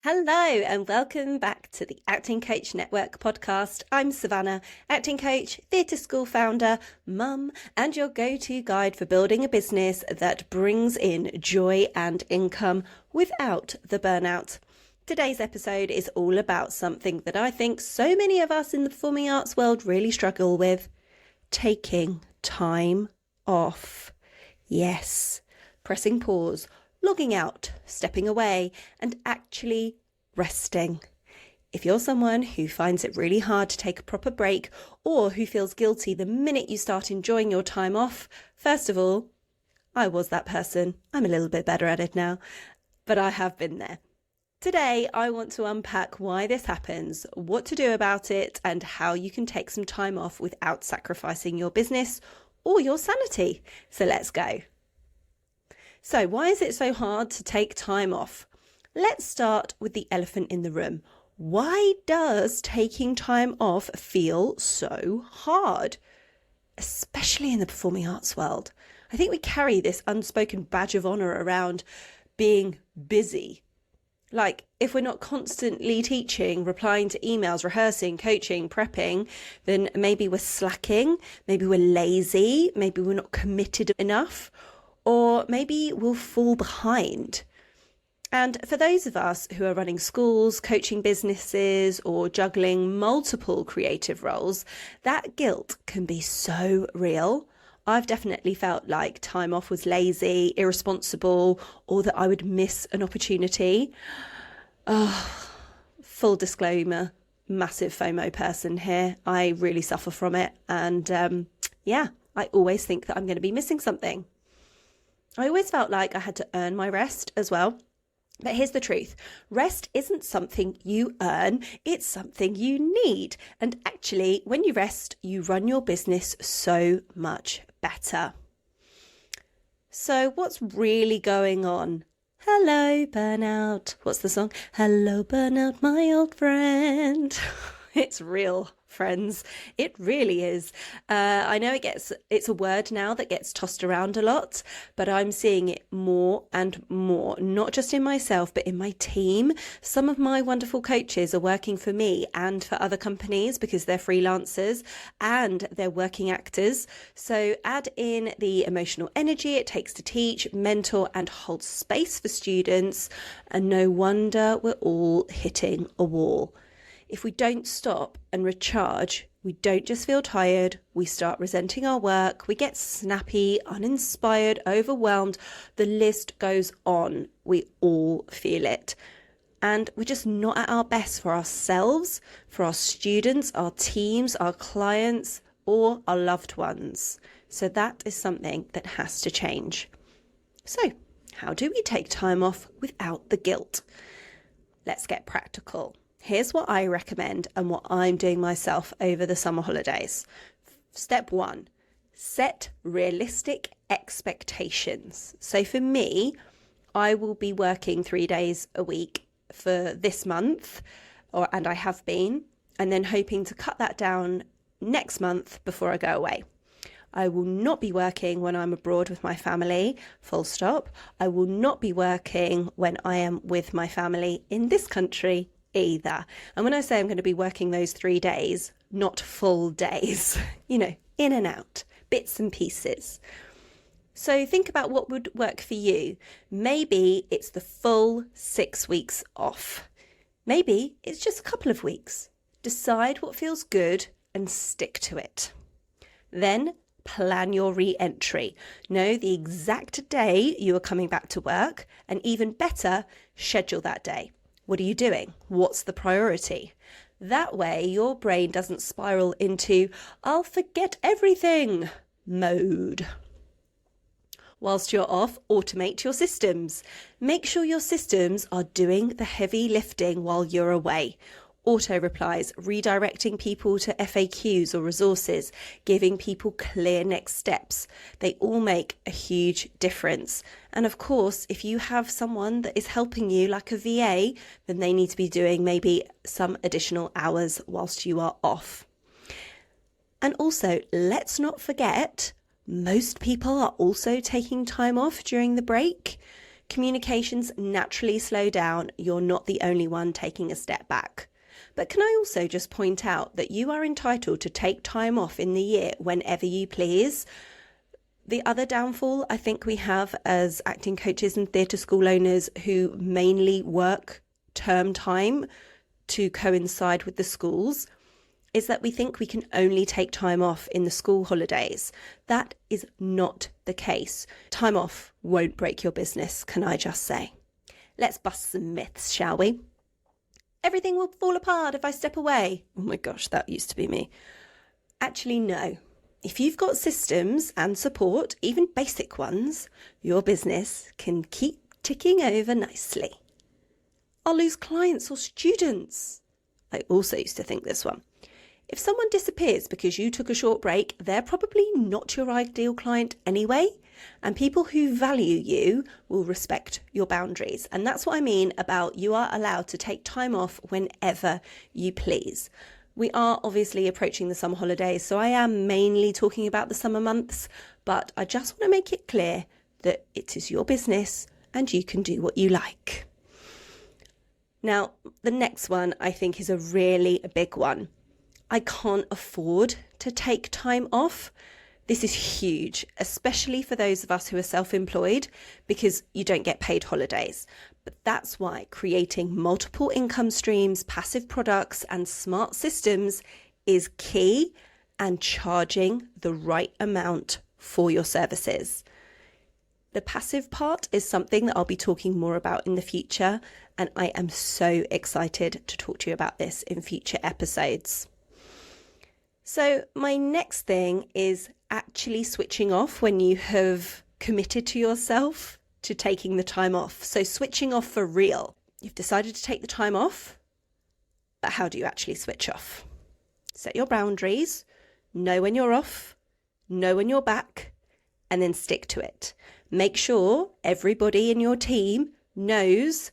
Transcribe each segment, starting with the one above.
Hello and welcome back to the Acting Coach Network podcast. I'm Savannah, acting coach, theatre school founder, mum, and your go-to guide for building a business that brings in joy and income without the burnout. Today's episode is all about something that I think so many of us in the performing arts world really struggle with: taking time off. Yes, pressing pause, logging out, stepping away, and actually resting. If you're someone who finds it really hard to take a proper break or who feels guilty the minute you start enjoying your time off, first of all, I was that person. I'm a little bit better at it now, but I have been there. Today, I want to unpack why this happens, what to do about it, and how you can take some time off without sacrificing your business or your sanity. So let's go. So why is it so hard to take time off? Let's start with the elephant in the room. Why does taking time off feel so hard? Especially in the performing arts world. I think we carry this unspoken badge of honour around being busy. Like, if we're not constantly teaching, replying to emails, rehearsing, coaching, prepping, then maybe we're slacking, maybe we're lazy, maybe we're not committed enough, or maybe we'll fall behind. And for those of us who are running schools, coaching businesses, or juggling multiple creative roles, that guilt can be so real. I've definitely felt like time off was lazy, irresponsible, or that I would miss an opportunity. Full disclaimer, massive FOMO person here. I really suffer from it. And I always think that I'm going to be missing something. I always felt like I had to earn my rest as well. But here's the truth. Rest isn't something you earn, it's something you need. And actually, when you rest, you run your business so much better. So what's really going on? Hello, burnout. What's the song? Hello, burnout, my old friend. It's real, friends. It really is. I know it's a word now that gets tossed around a lot, but I'm seeing it more and more, not just in myself, but in my team. Some of my wonderful coaches are working for me and for other companies because they're freelancers and they're working actors. So add in the emotional energy it takes to teach, mentor, and hold space for students, and no wonder we're all hitting a wall. If we don't stop and recharge, we don't just feel tired, we start resenting our work, we get snappy, uninspired, overwhelmed. The list goes on. We all feel it. And we're just not at our best for ourselves, for our students, our teams, our clients, or our loved ones. So that is something that has to change. So, how do we take time off without the guilt? Let's get practical. Here's what I recommend and what I'm doing myself over the summer holidays. Step 1, set realistic expectations. So for me, I will be working 3 days a week for this month, and I have been, and then hoping to cut that down next month before I go away. I will not be working when I'm abroad with my family, full stop. I will not be working when I am with my family in this country either. And when I say I'm going to be working those 3 days, not full days, in and out, bits and pieces. So think about what would work for you. Maybe it's the full 6 weeks off. Maybe it's just a couple of weeks. Decide what feels good and stick to it. Then plan your re-entry. Know the exact day you are coming back to work, and even better, schedule that day. What are you doing? What's the priority? That way, your brain doesn't spiral into "I'll forget everything" mode. Whilst you're off, automate your systems. Make sure your systems are doing the heavy lifting while you're away. Auto replies, redirecting people to FAQs or resources, giving people clear next steps. They all make a huge difference. And of course, if you have someone that is helping you like a VA, then they need to be doing maybe some additional hours whilst you are off. And also, let's not forget, most people are also taking time off during the break. Communications naturally slow down. You're not the only one taking a step back. But can I also just point out that you are entitled to take time off in the year whenever you please? The other downfall I think we have as acting coaches and theatre school owners who mainly work term time to coincide with the schools is that we think we can only take time off in the school holidays. That is not the case. Time off won't break your business, can I just say? Let's bust some myths, shall we? Everything will fall apart if I step away. Oh my gosh, that used to be me. Actually, no. If you've got systems and support, even basic ones, your business can keep ticking over nicely. I'll lose clients or students. I also used to think this one. If someone disappears because you took a short break, they're probably not your ideal client anyway. And people who value you will respect your boundaries. And that's what I mean about you are allowed to take time off whenever you please. We are obviously approaching the summer holidays, so I am mainly talking about the summer months, but I just want to make it clear that it is your business and you can do what you like. Now, the next one I think is a really big one. I can't afford to take time off. This is huge, especially for those of us who are self-employed, because you don't get paid holidays. But that's why creating multiple income streams, passive products, and smart systems is key, and charging the right amount for your services. The passive part is something that I'll be talking more about in the future, and I am so excited to talk to you about this in future episodes. So my next thing is actually switching off when you have committed to yourself to taking the time off. So switching off for real. You've decided to take the time off, but how do you actually switch off? Set your boundaries, know when you're off, know when you're back, and then stick to it. Make sure everybody in your team knows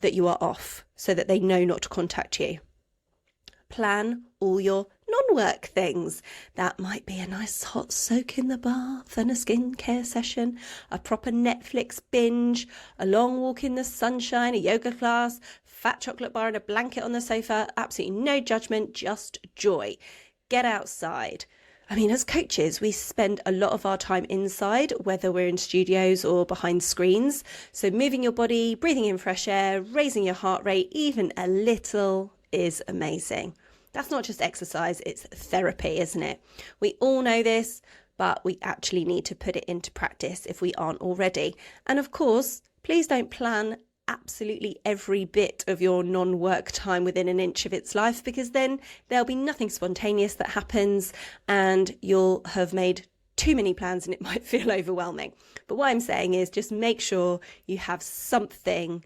that you are off so that they know not to contact you. Plan all your non-work things. That might be a nice hot soak in the bath and a skincare session, a proper Netflix binge, a long walk in the sunshine, a yoga class, fat chocolate bar and a blanket on the sofa. Absolutely no judgment, just joy. Get outside. I mean, as coaches, we spend a lot of our time inside, whether we're in studios or behind screens. So moving your body, breathing in fresh air, raising your heart rate, even a little is amazing. That's not just exercise, it's therapy, isn't it? We all know this, but we actually need to put it into practice if we aren't already. And of course, please don't plan absolutely every bit of your non-work time within an inch of its life, because then there'll be nothing spontaneous that happens and you'll have made too many plans and it might feel overwhelming. But what I'm saying is just make sure you have something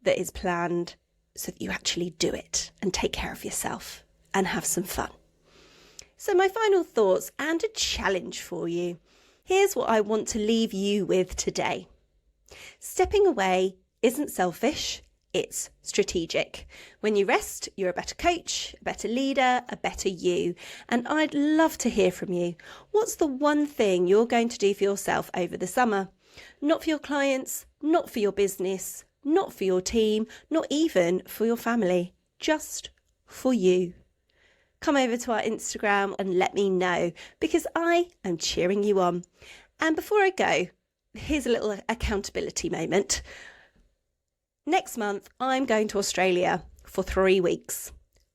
that is planned so that you actually do it and take care of yourself and have some fun. So my final thoughts and a challenge for you. Here's what I want to leave you with today. Stepping away isn't selfish, it's strategic. When you rest, you're a better coach, a better leader, a better you. And I'd love to hear from you. What's the one thing you're going to do for yourself over the summer? Not for your clients, not for your business, not for your team, not even for your family, just for you. Come over to our Instagram and let me know, because I am cheering you on. And before I go, here's a little accountability moment. Next month, I'm going to Australia for 3 weeks.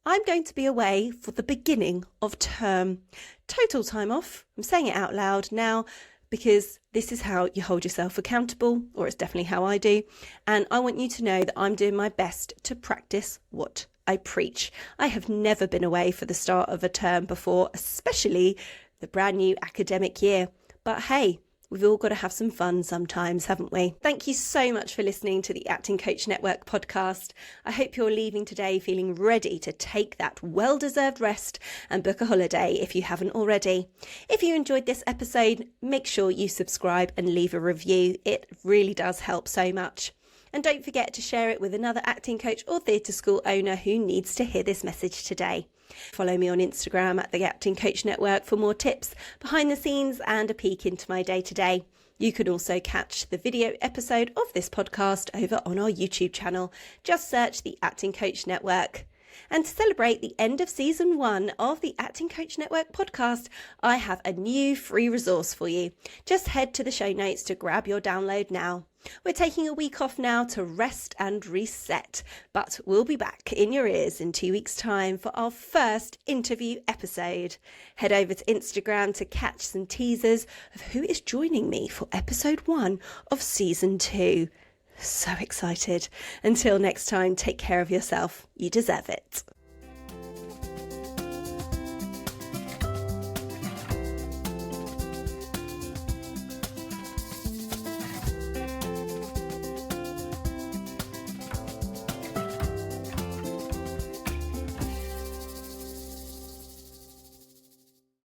I'm going to be away for the beginning of term. Total time off. I'm saying it out loud now because this is how you hold yourself accountable, or it's definitely how I do. And I want you to know that I'm doing my best to practice what I preach. I have never been away for the start of a term before, especially the brand new academic year. But hey, we've all got to have some fun sometimes, haven't we? Thank you so much for listening to the Acting Coach Network podcast. I hope you're leaving today feeling ready to take that well-deserved rest and book a holiday if you haven't already. If you enjoyed this episode, make sure you subscribe and leave a review. It really does help so much. And don't forget to share it with another acting coach or theatre school owner who needs to hear this message today. Follow me on Instagram at the Acting Coach Network for more tips, behind the scenes and a peek into my day-to-day. You can also catch the video episode of this podcast over on our YouTube channel. Just search the Acting Coach Network. And to celebrate the end of season 1 of the Acting Coach Network podcast, I have a new free resource for you. Just head to the show notes to grab your download now. We're taking a week off now to rest and reset, but we'll be back in your ears in 2 weeks' time for our first interview episode. Head over to Instagram to catch some teasers of who is joining me for episode 1 of season 2. So excited. Until next time, take care of yourself. You deserve it.